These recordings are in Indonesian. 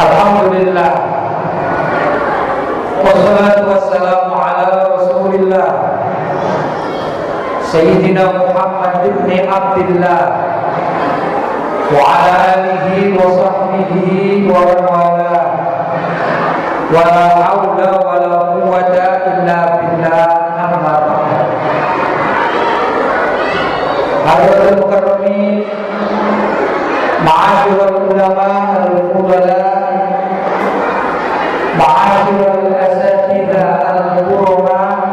Alhamdulillah, wassalatu wassalamu ala Rasulillah Sayyidina Muhammad ibn Abdillah wa ala alihi wa sahbihi wa man wala wa la hawla wa la quwwata illa billah, amma ba'd. Hadirin mukarramin, ma'asyiral ulama al-fudala, ma'asyiral asatidzah al-kurama,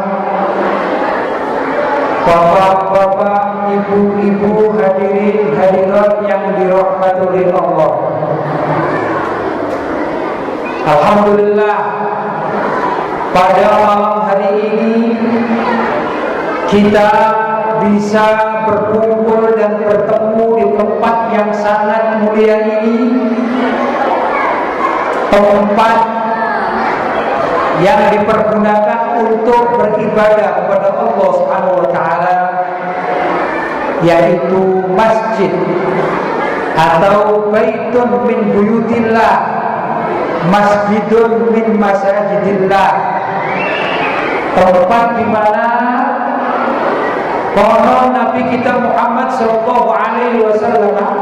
bapak-bapak, ibu-ibu, hadirin hadirat yang dirahmati oleh Allah. Alhamdulillah, pada malam hari ini kita bisa berkumpul dan bertemu di tempat yang sangat mulia ini, tempat yang dipergunakan untuk beribadah kepada Allah Subhanahu wa taala, yaitu masjid atau baitun min buyutillah, masjidun min masajidillah, tempat di mana konon Nabi kita Muhammad sallallahu alaihi wasallam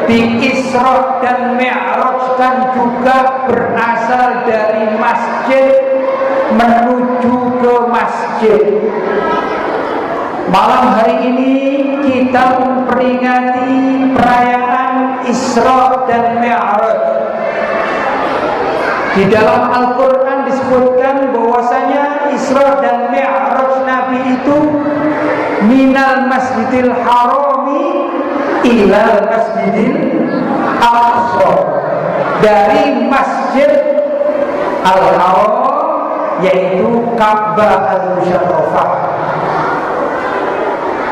di Isra dan Mi'rajkan juga berasal dari masjid menuju ke masjid. Malam hari ini kita memperingati perayaan Isra dan Mi'raj. Di dalam Al-Quran disebutkan bahwasanya Isra dan Mi'raj Nabi itu minal masjidil harami ilal masjidil aqsa, dari masjid al-haram yaitu Ka'bah al-Musharrafah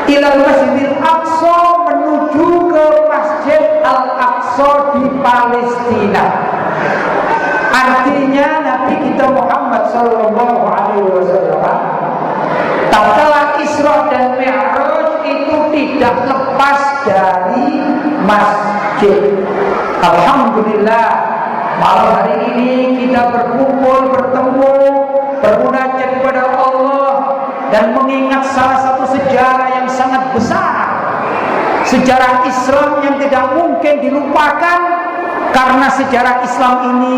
ilal masjidil aqsa, menuju ke masjid al-Aqsa di Palestina. Artinya Nabi kita Muhammad sallallahu alaihi wasallam tatkala Isra dan Mi'raj itu tidak lepas dari masjid. Alhamdulillah, malam hari ini kita berkumpul, bertemu, bermunajat kepada Allah dan mengingat salah satu sejarah yang sangat besar, sejarah Islam yang tidak mungkin dilupakan, karena sejarah Islam ini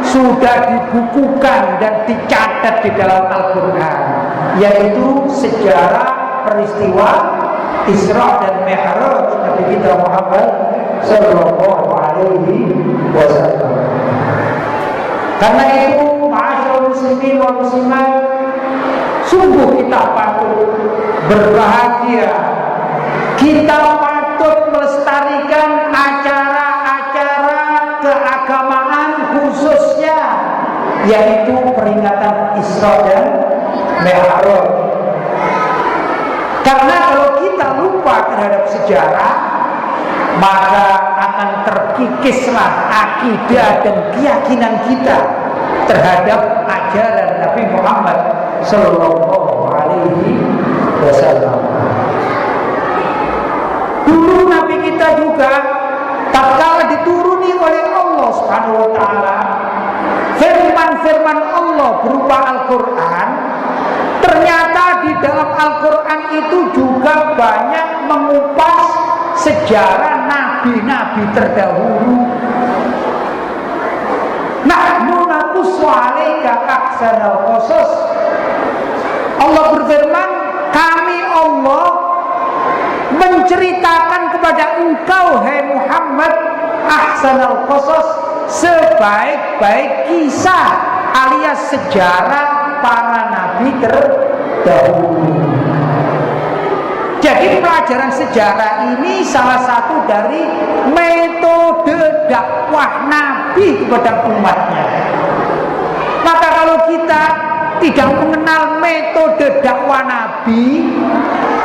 sudah dibukukan dan dicatat di dalam Al-Quran, yaitu sejarah peristiwa Isra dan Mi'raj Nabi kita Muhammad sallallahu alaihi wasallam. Karena itu, ma'asyiral muslimin wal muslimat, sungguh kita patut berbahagia, kita patut melestarikan acara-acara keagamaan khususnya, yaitu peringatan Isra dan Mi'raj. Karena kalau kita lupa terhadap sejarah, maka akan terkikislah akidah dan keyakinan kita terhadap ajaran Nabi Muhammad sallallahu alaihi wasallam. Dulu Nabi kita juga tatkala dituruni oleh Allah Subhanahu wa taala firman-firman Allah berupa Al-Qur'an, ternyata di dalam Al-Qur'an itu juga banyak mengupas sejarah nabi-nabi terdahulu. Nahnu naqussu 'alaika ahsanal qasas. Allah berfirman, kami Allah menceritakan kepada engkau, hai Muhammad, ahsanal qasas, sebaik-baik kisah alias sejarah para nabi terdahulu. Jadi pelajaran sejarah ini salah satu dari metode dakwah Nabi kepada umatnya. Maka kalau kita tidak mengenal metode dakwah Nabi,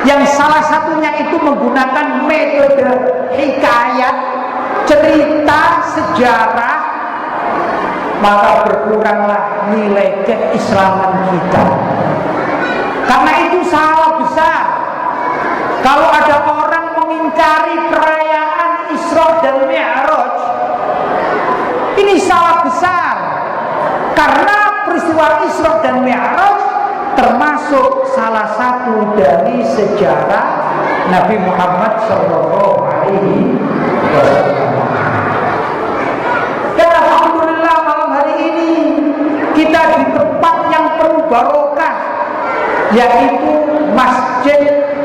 yang salah satunya itu menggunakan metode hikayat, cerita sejarah, maka berkuranglah nilai keislaman kita. Karena itu salah besar kalau ada orang mengingkari perayaan Isra dan Mi'raj besar. Karena peristiwa Isra dan Mi'raj termasuk salah satu dari sejarah Nabi Muhammad Shallallahu Alaihi Wasallam. Dan alhamdulillah malam hari ini kita di tempat yang penuh barokah, yaitu masjid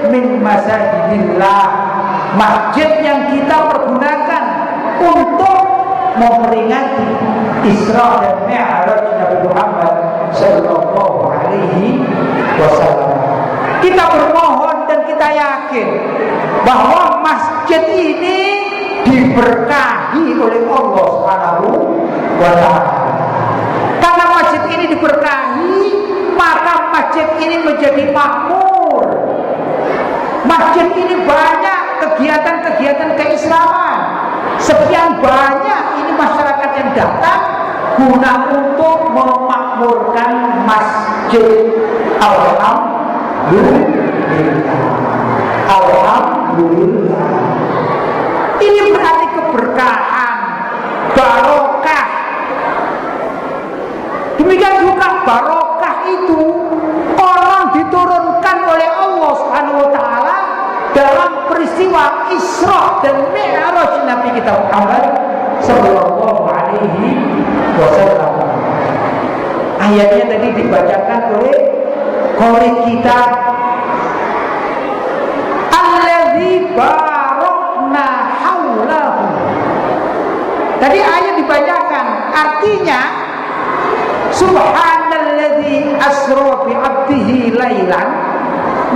min masajidillah, masjid yang kita pergunakan untuk memperingati Isra dan Mi'raj Nabi Muhammad Sallallahu Alaihi Wasallam. Kita bermohon dan kita yakin bahwa masjid ini diberkahi oleh Allah Subhanahu wa Ta'ala. Karena masjid ini diberkahi, maka masjid ini menjadi makmur. Masjid ini banyak kegiatan-kegiatan keislaman. Sekian banyak ini masyarakat yang datang guna untuk memakmurkan masjid. Alhamdulillah. Alhamdulillah. Ini berarti keberkahan, barokah. Demikian juga barokah itu orang diturunkan oleh Allah Subhanahu wa Ta'ala dalam peristiwa Isra dan Mi'raj Nabi kita Muhammad Sallallahu Alaihi Wasallam. Ayatnya tadi dibacakan oleh qori kita, alladzi barakna haulahu. Tadi ayat dibacakan, artinya subhanalladzi asra bi 'abdihi lailan,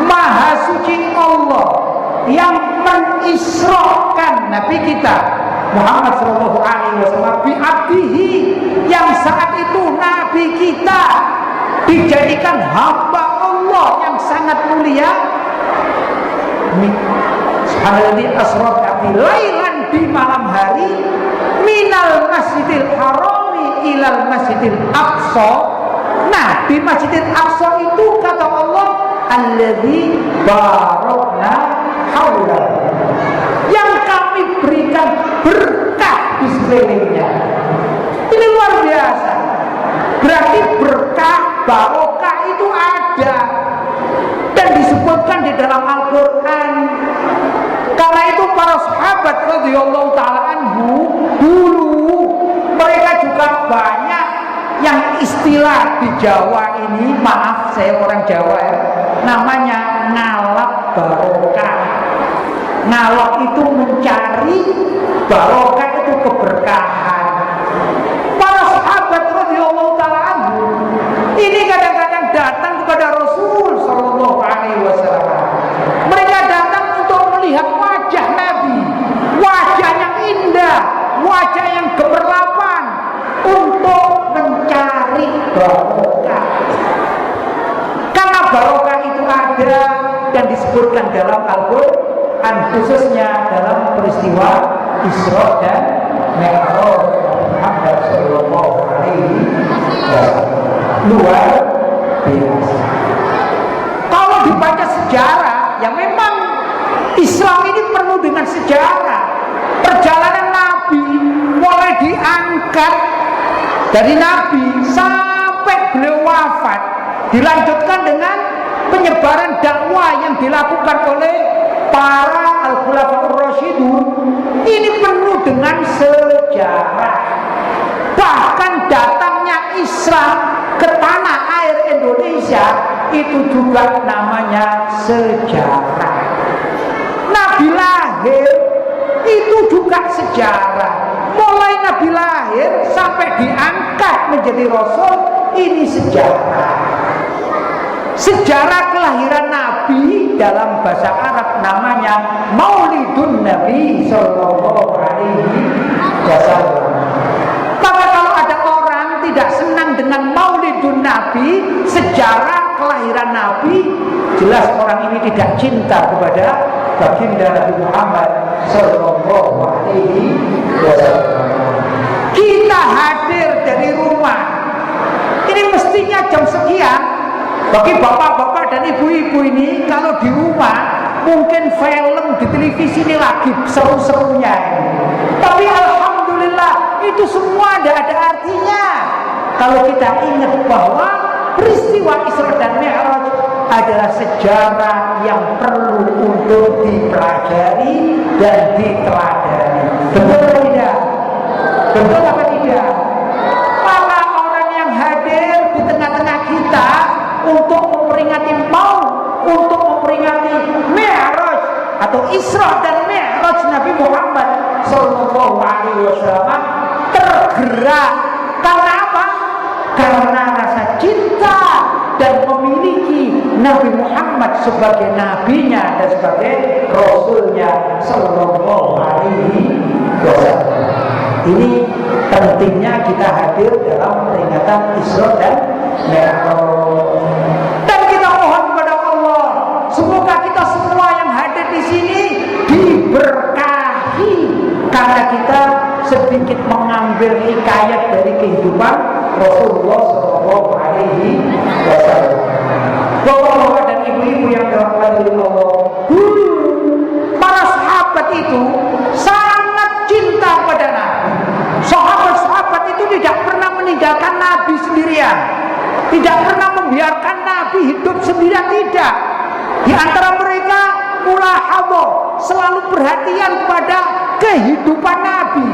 maha suci Allah yang mengisrakan Nabi kita Muhammad Sallallahu Alaihi Wasallam bi 'abdihi, yang saat itu Nabi kita dijadikan hamba Allah yang sangat mulia. Subhanalladzi asra bi 'abdihi lailan, di malam hari, minal masjidil harami ilal masjidil aqsa. Nah, di masjidil aqsa itu kata Allah alladzi barakna haula, yang kami berikan berkah di sekelilingnya. Ini luar biasa. Berarti berkah, barokah itu ada dan disebutkan di dalam Al-Quran. Karena itu para sahabat radhiyallahu ta'ala anhu dulu mereka juga banyak yang istilah di Jawa ini, maaf saya orang Jawa ya, namanya ngalap barokah. Ngalap itu mencari, barokah itu keberkahan. Para sahabat radhiyallahu ta'ala anhu ini kadang-kadang datang kepada Rasul Sallallahu Alaihi Wasallam. Mereka datang untuk melihat wajah Nabi, wajah yang indah, wajah yang gemerlapan, untuk mencari barokah. Karena barokah itu ada dan disebutkan dalam Al-Quran, khususnya dalam peristiwa Isra dan Mi'raj Muhammad Sallallahu Alaihi Wasallam. Luar biasa. Kalau dibaca sejarah, ya memang Islam ini penuh dengan sejarah. Perjalanan Nabi mulai diangkat dari Nabi sampai beliau wafat, dilanjutkan dengan penyebaran dakwah yang dilakukan oleh para al-khulafaur rasyidun. Ini penuh dengan sejarah. Bahkan datangnya Islam ke tanah air Indonesia itu juga namanya sejarah. Nabi lahir itu juga sejarah. Mulai Nabi lahir sampai diangkat menjadi Rasul, ini sejarah. Sejarah kelahiran Nabi dalam bahasa Arab namanya Maulidun Nabi Sallallahu Alaihi Wasallam. Maka kalau ada orang tidak senang dengan Maulidun Nabi, sejarah kelahiran Nabi, jelas orang ini tidak cinta kepada baginda Nabi Muhammad Sallallahu Alaihi Wasallam. Kita hadir dari rumah, ini mestinya jam sekian. Bagi bapak-bapak dan ibu-ibu ini, kalau di rumah mungkin film di televisi ini lagi seru-serunya. Tapi alhamdulillah itu semua tidak ada artinya kalau kita ingat bahwa peristiwa Isra dan Mi'raj adalah sejarah yang perlu untuk dipelajari dan diteladani. Betul atau tidak? Betul apa tidak? Para orang yang hadir di tengah-tengah kita untuk memperingati untuk memperingati Mi'raj atau Isra dan Mi'raj Nabi Muhammad Sallallahu Alaihi Wasallam tergerak karena apa? Karena rasa cinta dan memiliki Nabi Muhammad sebagai nabinya dan sebagai rasulnya Sallallahu Alaihi Wasallam. Ini pentingnya kita hadir dalam peringatan Isra dan Mi'raj. Dan kita mohon kepada Allah, semoga kita semua yang hadir di sini diberkahi karena kita sedikit mengambil hikayat dari kehidupan Rasulullah Sallallahu Alaihi Wasallam. Bapak-bapak dan ibu-ibu yang dirahmati Allah, para sahabat itu sangat cinta pada Nabi. Sahabat-sahabat itu tidak pernah meninggalkan Nabi sendirian, tidak pernah membiarkan Nabi hidup sendirian, tidak. Di antara mereka mulahadhah, selalu perhatian pada kehidupan Nabi.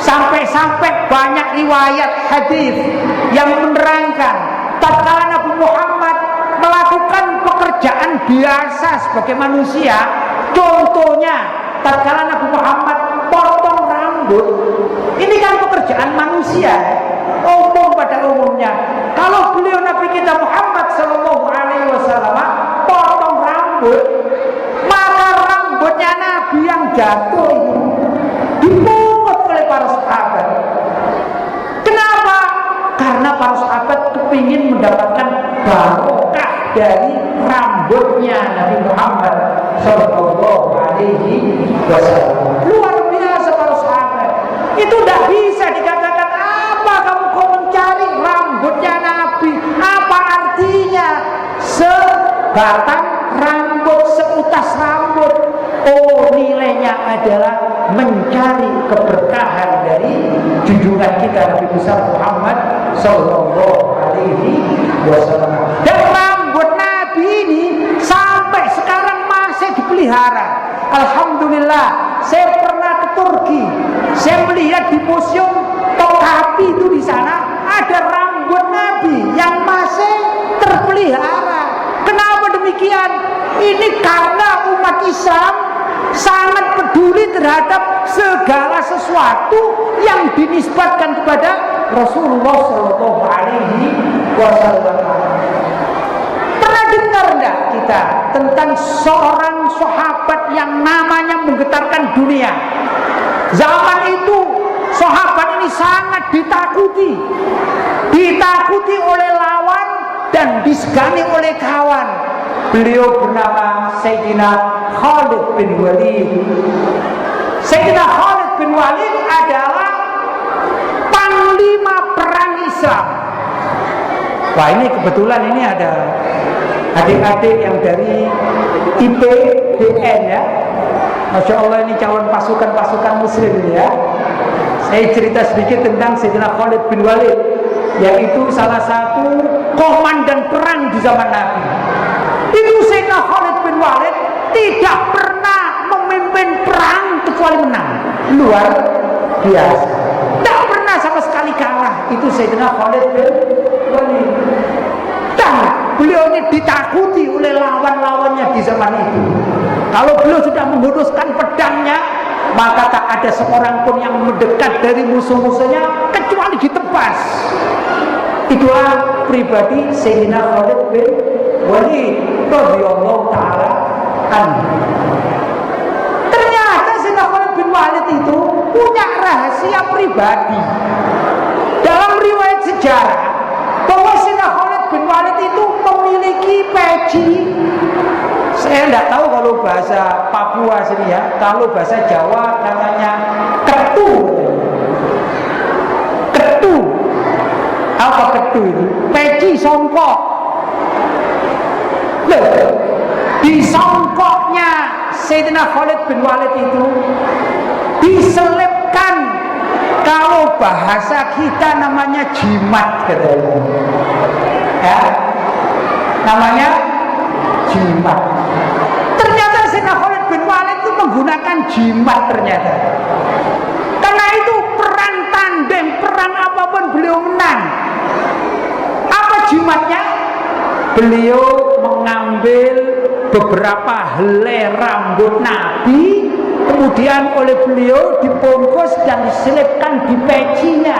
Sampai-sampai banyak riwayat hadis yang menerangkan tatkala Nabi Muhammad melakukan pekerjaan biasa sebagai manusia, contohnya tatkala Nabi Muhammad potong rambut, ini kan pekerjaan manusia umum pada umumnya. Kalau beliau Nabi kita Muhammad Sallallahu Alaihi Wasallam potong rambut, maka rambutnya Nabi yang jatuh itu dipungut oleh para sahabat. Kenapa? Karena para sahabat kepingin mendapatkan barokah dari rambutnya Nabi Muhammad Sallallahu Alaihi Wasallam. Luar biasa para sahabat. Itu tidak bisa dikatakan apa kamu kau mencari rambutnya Nabi. Apa artinya sebatang rambut, seutas rambut? Oh, nilainya adalah mencari keberkahan dari junjungan kita Nabi besar Muhammad Sallallahu Alaihi Wasallam. Dan rambut Nabi ini sampai sekarang masih dipelihara. Alhamdulillah, saya pernah ke Turki, saya melihat di museum Topkapi itu di sana ada rambut Nabi yang masih terpelihara. Kenapa demikian? Ini karena umat Islam sangat peduli terhadap segala sesuatu yang dinisbatkan kepada Rasulullah Sallallahu Alaihi Wasallam. Pernah dengar enggak kita tentang seorang sahabat yang namanya menggetarkan dunia? Zaman itu sahabat ini sangat ditakuti oleh lawan dan disegani oleh kawan. Beliau bernama Sayyidina Khalid bin Walid. Sayyidina Khalid bin Walid adalah panglima perang Islam. Wah, ini kebetulan ini ada adik-adik yang dari IPDN ya. Masya Allah, ini calon pasukan muslim ya. Saya cerita sedikit tentang Sayyidina Khalid bin Walid, yaitu salah satu komandan perang di zaman Nabi. Itu Sayyidina Khalid bin Walid tidak pernah memimpin perang kecuali menang. Luar biasa. Tidak pernah sama sekali kalah. Itu Sayyidina Khalid bin Walid. Dan beliau ini ditakuti oleh lawan-lawannya di zaman itu. Kalau beliau sudah menghunuskan pedangnya, maka tak ada seorang pun yang mendekat dari musuh-musuhnya kecuali ditebas. Itulah pribadi Sayyidina Khalid bin Walid radhiyallahu taala anhu. Ternyata Sayyidina Khalid bin Walid itu punya rahasia pribadi. Dalam riwayat sejarah bahwa Sayyidina Khalid bin Walid itu memiliki peci. Saya tidak tahu kalau bahasa Papua sini ya. Kalau bahasa Jawa katanya ketu. Ketu. Apa ketu itu? Peci songkok. Loh, di songkoknya Sayyidina Khalid bin Walid itu diselipkan, kalau kalau bahasa kita namanya jimat katanya. Ya, namanya jimat. Ternyata Sayyidina Khalid bin Walid itu menggunakan jimat ternyata. Karena itu perang tanding, perang apapun beliau menang. Apa jimatnya? Beliau mengambil beberapa helai rambut Nabi, kemudian oleh beliau dibungkus dan diselipkan di pecinya.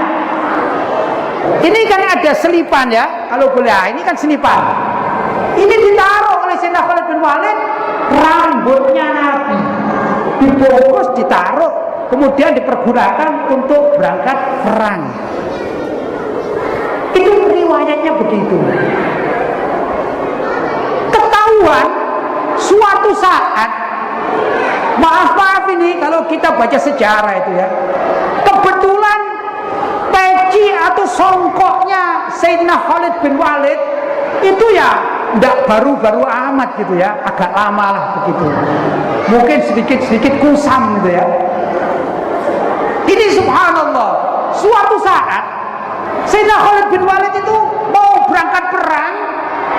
Ini kan ada selipan ya, kalau boleh, ini kan selipan. Ini ditaruh oleh Sayyidina Khalid bin Walid, rambutnya Nabi dibungkus, ditaruh, kemudian dipergunakan untuk berangkat perang. Itu riwayatnya begitu. Ketahuan suatu saat, maaf ini kalau kita baca sejarah itu ya, kebetulan peci atau songkoknya Sayyidina Khalid bin Walid itu ya tidak baru-baru amat gitu ya, agak lama lah begitu, mungkin sedikit-sedikit kusam gitu ya. Ini subhanallah, suatu saat Sayyidina Khalid bin Walid itu mau berangkat perang,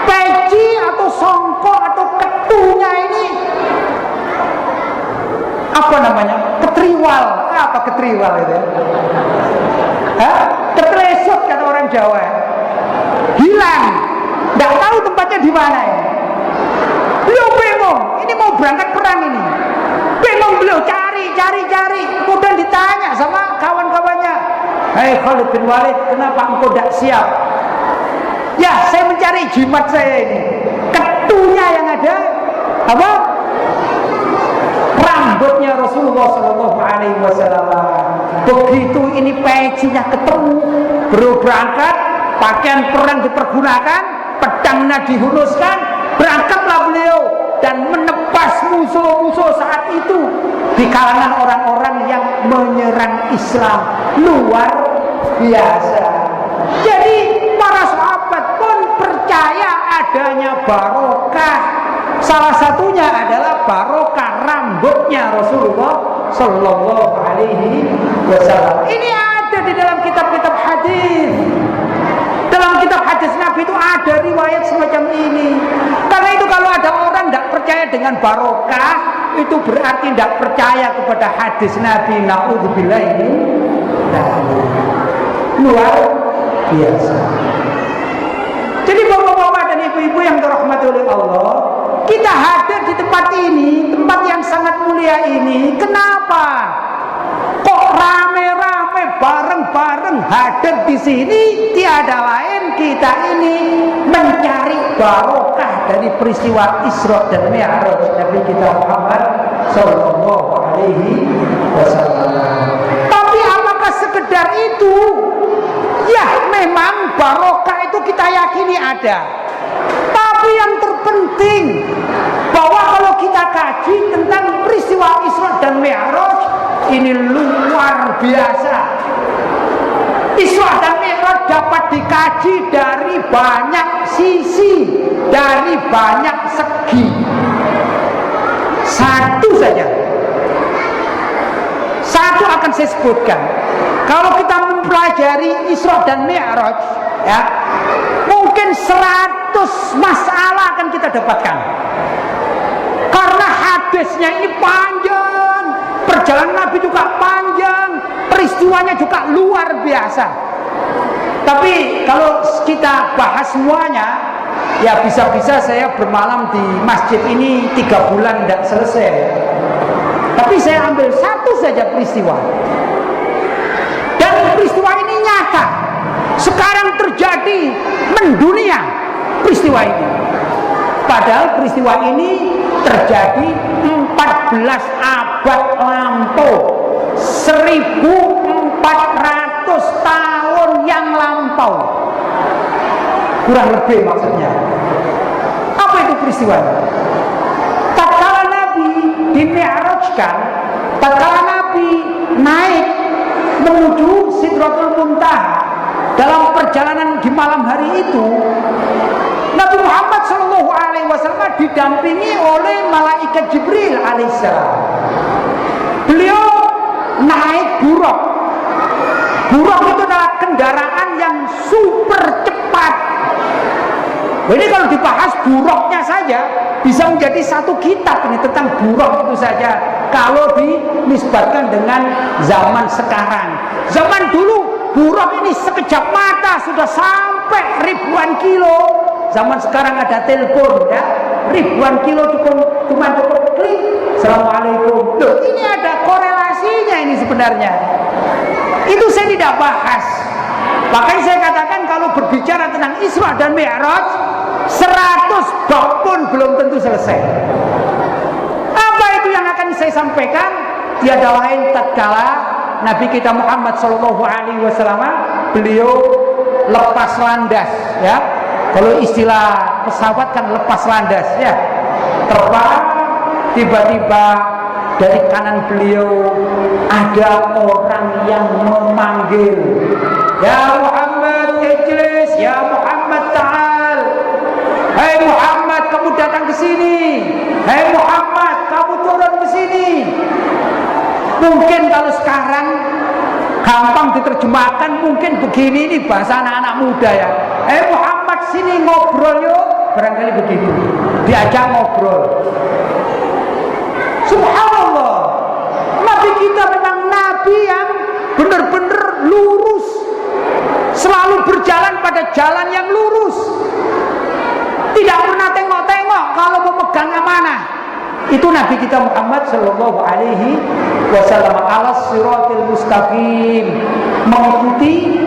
peci atau songkok atau ketunya ini apa namanya, ketriwal, apa ketriwal itu ya? Hah? Ketelesut kata orang Jawa, hilang, tidak tahu tempatnya di mana ya. Beliau bingung, ini mau berangkat perang ini, bingung beliau cari, kemudian ditanya sama kawan-kawannya, hei Khalid bin Walid, kenapa engkau tidak siap? Ya, saya mencari jimat saya ini, ketunya yang ada apa? Rambutnya Rasulullah Shallallahu Alaihi Wasallam. Begitu ini pecinya ketemu, baru berangkat, pakaian perang dipergunakan, pedangnya dihunuskan, berangkatlah beliau dan menebas musuh-musuh saat itu di kalangan orang-orang yang menyerang Islam luar biasa. Jadi para sahabat pun percaya adanya barokah. Salah satunya adalah barokah rambutnya Rasulullah Sallallahu Alaihi Wasallam. Ini ada di dalam kitab-kitab hadis. Dalam kitab hadis Nabi itu ada riwayat semacam ini. Karena itu kalau ada orang tidak percaya dengan barokah, itu berarti tidak percaya kepada hadis Nabi. Na'udzubillah, ini luar biasa. Jadi bapak-bapak dan ibu-ibu yang dirahmati oleh Allah, kita hadir di tempat ini, tempat yang sangat mulia ini. Kenapa? Kok rame-rame bareng-bareng hadir di sini? Tiada lain kita ini mencari barokah dari peristiwa Isra dan Mi'raj Nabi kita Muhammad Sallallahu Alaihi Wasallam. Tapi apakah sekedar itu? Ya, memang barokah itu kita yakini ada. Tapi yang terpenting bahwa kalau kita kaji tentang peristiwa Isra dan Mi'raj ini luar biasa. Isra dan Mi'raj dapat dikaji dari banyak sisi, dari banyak segi. Satu akan saya sebutkan. Kalau kita mempelajari Isra dan Mi'raj, ya, mungkin 100 masalah akan kita dapatkan. Karena hadisnya ini panjang, perjalanan Nabi juga panjang, peristiwanya juga luar biasa. Tapi kalau kita bahas semuanya, ya bisa-bisa saya bermalam di masjid ini 3 bulan tidak selesai. Tapi saya ambil satu saja peristiwa. Dan peristiwa ini nyata. Sekarang terjadi mendunia peristiwa ini. Padahal peristiwa ini terjadi 14 abad lampau, 1400 tahun yang lampau, kurang lebih maksudnya. Apa itu peristiwanya? Tatkala Nabi dimi'rajkan, tatkala Nabi naik menuju Sidratul Muntaha, dalam perjalanan di malam hari itu Nabi Muhammad SAW didampingi oleh malaikat Jibril alaihissalam. Beliau naik buraq. Buruk itu adalah kendaraan yang super cepat. Jadi kalau dibahas buruknya saja bisa menjadi satu kitab ini tentang buruk itu saja. Kalau dinisbatkan dengan zaman sekarang. Zaman dulu buruk ini sekejap mata sudah sampai ribuan kilo. Zaman sekarang ada telepon ya, ribuan kilo cuma cukup klik. Assalamualaikum. Loh, ini ada korelasinya ini sebenarnya. Itu saya tidak bahas. Makanya saya katakan kalau berbicara tentang Isra dan Mi'raj 100 bab pun belum tentu selesai. Apa itu yang akan saya sampaikan? Tiada lain tatkala Nabi kita Muhammad SAW beliau lepas landas ya. Kalau istilah pesawat kan lepas landas ya. Terbang, tiba-tiba dari kanan beliau ada orang yang memanggil, "Ya Muhammad, ijlis, ya Muhammad ta'al. Hai Muhammad, kamu datang ke sini. Hai Muhammad, kamu turun ke sini." Mungkin kalau sekarang gampang diterjemahkan, mungkin begini, ini bahasa anak-anak muda ya. "Hai Muhammad, sini ngobrol yuk." Barangkali begitu. Diajak ngobrol. Subhanallah, Nabi kita memang Nabi yang benar-benar lurus, selalu berjalan pada jalan yang lurus, tidak pernah tengok-tengok kalau memegang amanah. Itu Nabi kita Muhammad Sallallahu Alaihi Wasallam, alas siratil mustaqim, mengikuti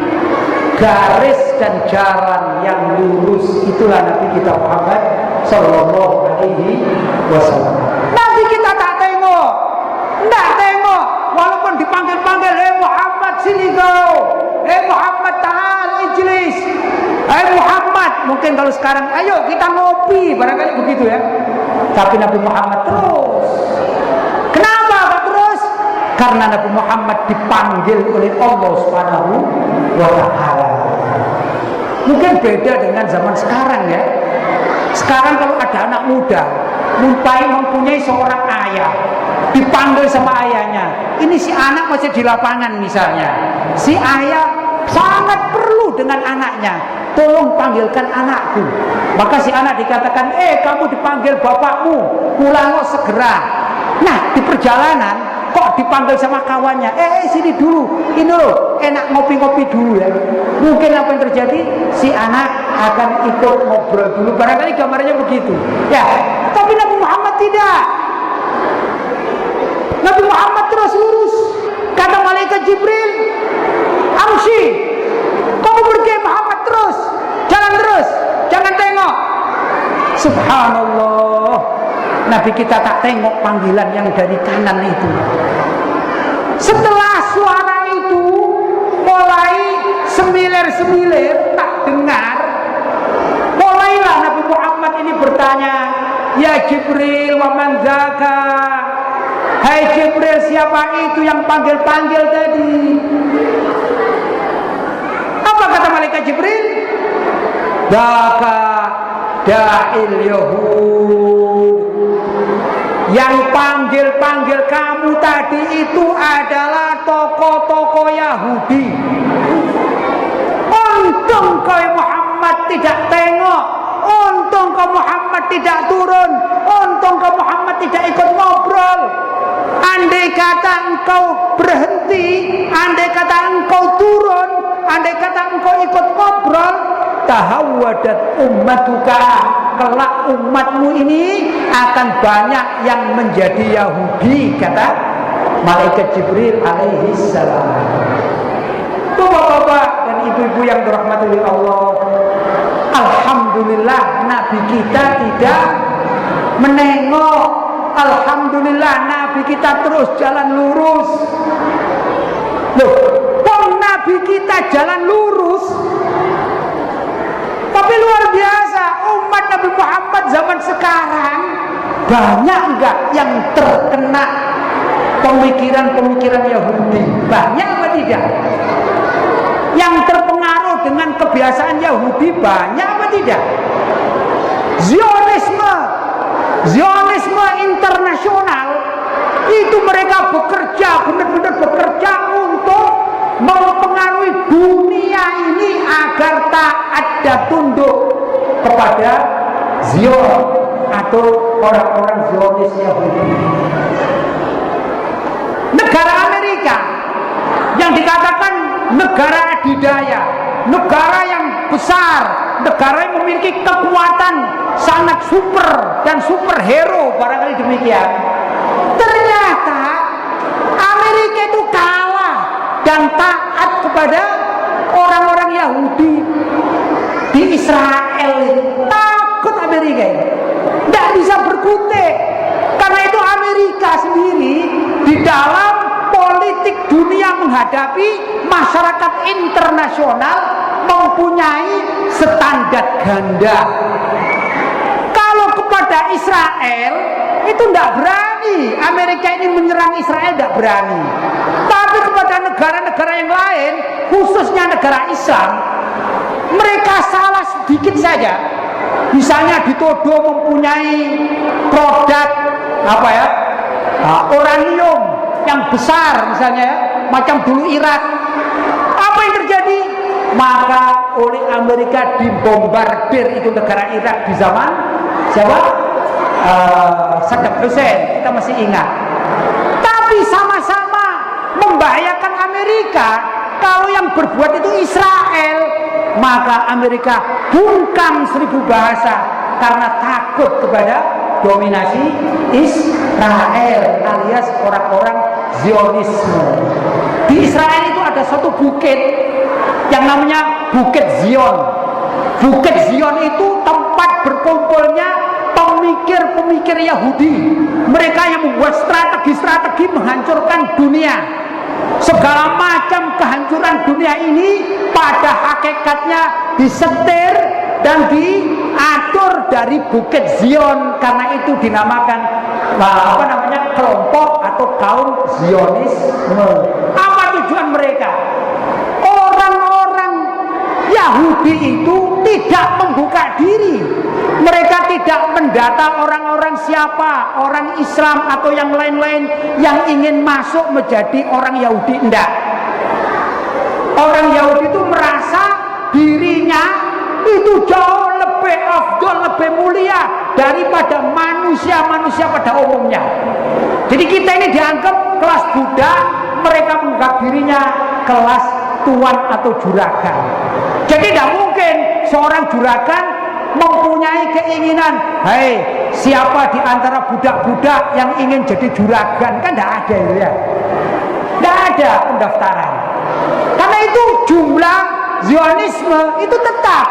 garis dan jalan yang lurus. Itulah Nabi kita Muhammad Sallallahu Alaihi Wasallam. Nabi kita tak tengok, walaupun dipanggil-panggil, "Hei Muhammad, sini kau. Hei Muhammad, ta'al ijlis. Hei Muhammad." Mungkin kalau sekarang, "Ayo kita ngopi," barangkali begitu ya. Tapi Nabi Muhammad terus. Kenapa Pak terus? Karena Nabi Muhammad dipanggil oleh Allah Subhanahu wa Ta'ala. Mungkin beda dengan zaman sekarang ya. Sekarang kalau ada anak muda mempunyai seorang ayah, dipanggil sama ayahnya, ini si anak masih di lapangan misalnya, si ayah sangat perlu dengan anaknya, "Tolong panggilkan anakku." Maka si anak dikatakan, "Kamu dipanggil bapakmu, pulang segera." Nah, di perjalanan kok dipanggil sama kawannya, "Sini dulu, ini loh, enak ngopi-ngopi dulu ya." Mungkin apa yang terjadi, si anak akan ikut ngobrol dulu, barangkali gambarnya begitu ya. Tapi Nabi Muhammad tidak. Nabi Muhammad terus lurus. Kata malaikat Jibril, "Amshi, kamu pergi Muhammad terus, jalan terus, jangan tengok." Subhanallah, Nabi kita tak tengok panggilan yang dari kanan itu. Setelah suara itu mulai semilir-semilir tak dengar, mulailah Nabi Muhammad ini bertanya, "Ya Jibril, wa man zaka?" Hai Jibril, siapa itu yang panggil-panggil tadi? Apa kata malaikat Jibril? "Daka da'il Yahud." Yang panggil-panggil kamu tadi itu adalah tokoh-tokoh Yahudi. Untung kau Muhammad tidak tengok, untung kau Muhammad tidak turun, untung kau Muhammad tidak ikut ngobrol. Andai kata engkau berhenti, andai kata engkau turun, andai kata engkau ikut ngobrol, tahawwadat ummatuka, kelak umatmu ini akan banyak yang menjadi Yahudi, kata malaikat Jibril alaihi salam. Bapak-bapak dan ibu-ibu yang dirahmati oleh Allah, alhamdulillah Nabi kita tidak menengok. Alhamdulillah Nabi kita terus jalan lurus. Loh, kok Nabi kita jalan lurus? Tapi luar biasa, umat Nabi Muhammad zaman sekarang banyak enggak yang terkena pemikiran-pemikiran Yahudi? Banyak apa tidak? Yang terpengaruh dengan kebiasaan Yahudi banyak apa tidak? Zionisme internasional itu mereka bekerja, benar-benar bekerja untuk mempengaruhi agar taat dan tunduk kepada Zion atau orang-orang Zionis Yahudi. Negara Amerika yang dikatakan negara adidaya, negara yang besar, negara yang memiliki kekuatan sangat super dan superhero, barangkali demikian. Ternyata Amerika itu kalah dan taat kepada orang-orang Yahudi di Israel. Takut Amerika ini, tidak bisa berkutik. Karena itu Amerika sendiri di dalam politik dunia menghadapi masyarakat internasional mempunyai standar ganda. Kalau kepada Israel itu tidak berani, Amerika ini menyerang Israel tidak berani. Tapi kepada negara-negara yang lain, khususnya negara Islam, mereka salah sedikit saja, misalnya dituduh mempunyai produk uranium yang besar misalnya ya, macam dulu Irak. Apa yang terjadi? Maka oleh Amerika dibombardir itu negara Irak di zaman siapa? Saddam Hussein, kita masih ingat. Tapi sama-sama membahayakan Amerika. Kalau yang berbuat itu Israel, maka Amerika bungkam 1000 bahasa karena takut kepada dominasi Israel alias orang-orang Zionisme. Di Israel itu ada satu bukit yang namanya Bukit Zion. Bukit Zion itu tempat berkumpulnya pemikir-pemikir Yahudi. Mereka yang membuat strategi-strategi menghancurkan dunia. Segala macam kehancuran dunia ini pada hakikatnya disetir dan diatur dari Bukit Zion. Karena itu dinamakan kelompok atau kaum Zionisme. Apa tujuan mereka? Orang-orang Yahudi itu tidak membuka diri. Mereka tidak mendata orang-orang siapa, orang Islam atau yang lain-lain yang ingin masuk menjadi orang Yahudi. Tidak. Orang Yahudi itu merasa dirinya itu jauh lebih afdol, lebih mulia daripada manusia-manusia pada umumnya. Jadi kita ini dianggap kelas budak, mereka menganggap dirinya kelas tuan atau juragan. Jadi tidak mungkin seorang juragan mempunyai keinginan, hei, siapa di antara budak-budak yang ingin jadi juragan? Kan tidak ada ya. Tidak ada pendaftaran. Karena itu jumlah Zionisme itu tetap.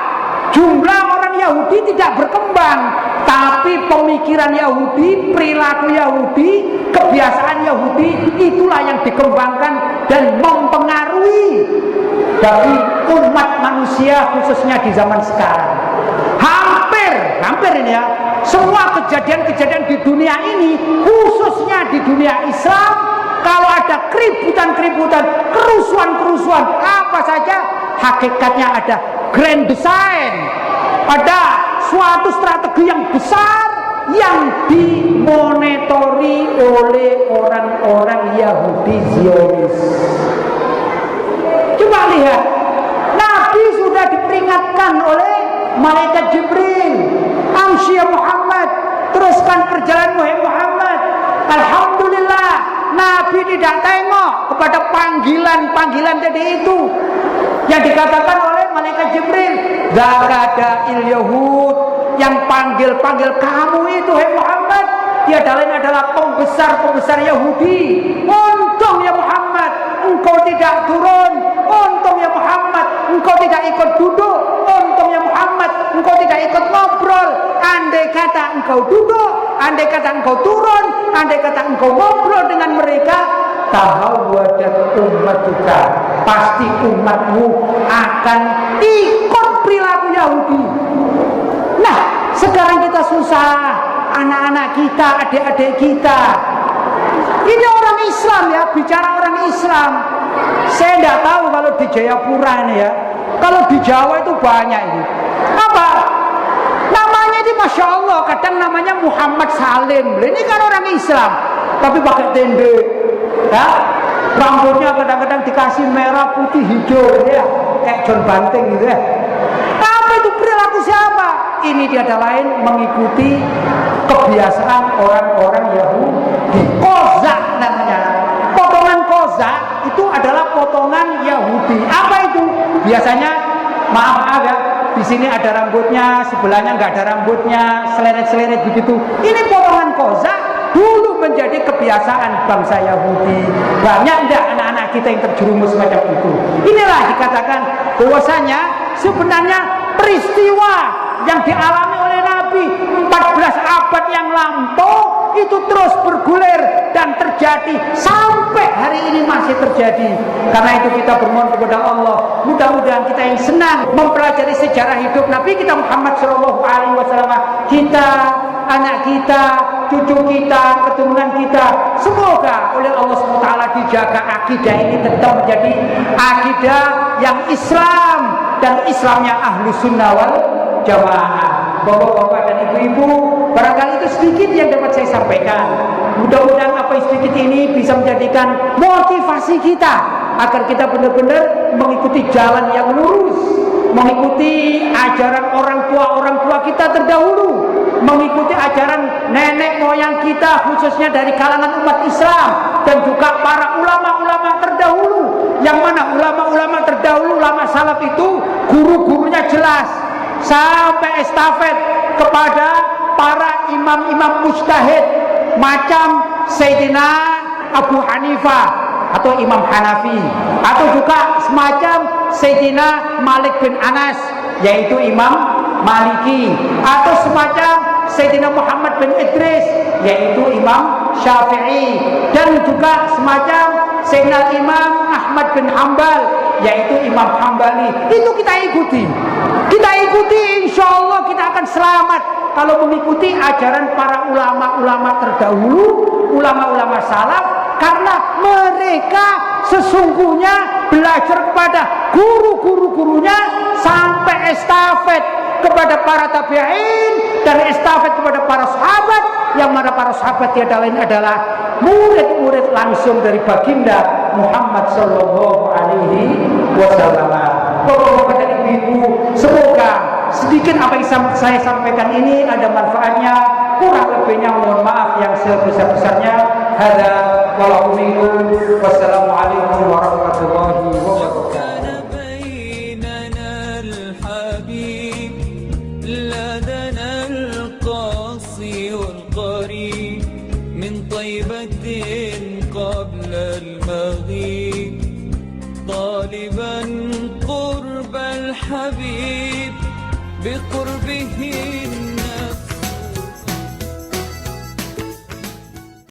Jumlah orang Yahudi tidak berkembang, tapi pemikiran Yahudi, perilaku Yahudi, kebiasaan Yahudi itulah yang dikembangkan dan mempengaruhi bagi umat manusia khususnya di zaman sekarang. Hampir ini ya, semua kejadian-kejadian di dunia ini, khususnya di dunia Islam, kalau ada keributan-keributan, kerusuhan-kerusuhan, apa saja, hakikatnya ada grand design, ada suatu strategi yang besar yang dimonitori oleh orang-orang Yahudi Zionis. Coba lihat, Nabi sudah diperingatkan oleh malaikat Jibril, Amsya Muhammad, teruskan perjalananmu hai Muhammad. Alhamdulillah, Nabi tidak tengok kepada panggilan-panggilan tadi itu yang dikatakan oleh malaikat Jibril. Zakada il Yahud, yang panggil-panggil kamu itu hai Muhammad, tiada lain adalah pembesar-pembesar Yahudi. Untung ya Muhammad engkau tidak turun, untung ya Muhammad engkau tidak ikut duduk, untung ya Muhammad engkau tidak ikut ngobrol. Andai kata engkau duduk, andai kata engkau turun, andai kata engkau ngobrol dengan mereka, tahawwadat ummatuka, pasti umatmu akan ikut perilaku Yahudi. Nah, sekarang kita susah, anak-anak kita, adik-adik kita. Ini orang Islam ya, bicara orang Islam. Saya tidak tahu kalau di Jayapura ini ya. Kalau di Jawa itu banyak ini. Apa? Namanya ini Masya Allah, kadang namanya Muhammad Salim. Ini kan orang Islam, tapi pakai tende. Ya? Rambutnya kadang-kadang dikasih merah, putih, hijau ya. Kayak John Banting gitu ya. Apa itu perilaku siapa? Ini tiada lain mengikuti kebiasaan orang-orang Yahudi. Kozak namanya. Potongan kozak itu adalah potongan Yahudi. Apa itu? Biasanya maaf ya, di sini ada rambutnya, sebelahnya nggak ada rambutnya, seleret-seleret begitu. Ini potongan kozak dulu menjadi kebiasaan bangsa Yahudi. Banyak enggak anak-anak kita yang terjerumus macam itu. Inilah dikatakan bahwasanya sebenarnya peristiwa yang dialami oleh Nabi 14 abad yang lampau itu terus bergulir dan terjadi sampai hari ini masih terjadi. Karena itu kita bermohon kepada Allah, mudah-mudahan kita yang senang mempelajari sejarah hidup Nabi kita Muhammad SAW, kita, anak kita, cucu kita, keturunan kita, semoga oleh Allah SWT dijaga akidah ini tetap menjadi akidah yang Islam dan Islamnya ahlu sunnah wal jamaah. Bapak-bapak dan ibu-ibu, barangkali itu sedikit yang dapat saya sampaikan. Mudah-mudahan apa sedikit ini bisa menjadikan motivasi kita agar kita benar-benar mengikuti jalan yang lurus, mengikuti ajaran orang tua kita terdahulu, mengikuti ajaran nenek moyang kita khususnya dari kalangan umat Islam, dan juga para ulama-ulama terdahulu, yang mana ulama-ulama terdahulu, ulama salaf itu guru-gurunya jelas sampai estafet kepada para imam-imam mujtahid macam Sayyidina Abu Hanifah atau Imam Hanafi, atau juga semacam Sayyidina Malik bin Anas yaitu Imam Maliki, atau semacam Sayyidina Muhammad bin Idris yaitu Imam Syafi'i, dan juga semacam Sayyidina Imam Ahmad bin Hambal yaitu Imam Hambali. Itu kita ikuti, insya Allah kita akan selamat kalau mengikuti ajaran para ulama-ulama terdahulu, ulama-ulama salaf, karena mereka sesungguhnya belajar kepada guru-gurunya sampai estafet kepada para tabi'in dan estafet kepada para sahabat, yang mana para sahabat tiada lain adalah murid-murid langsung dari baginda Muhammad sallallahu alaihi wasallam. Bapak-bapak dan ibu-ibu, semoga sedikit apa yang saya sampaikan ini ada manfaatnya. Kurang lebihnya mohon maaf yang sebesar-besarnya. Hada wallahu minkum. Wassalamualaikum warahmatullahi wabarakatuh. قبل المغيب طالبا قرب الحبيب بقربه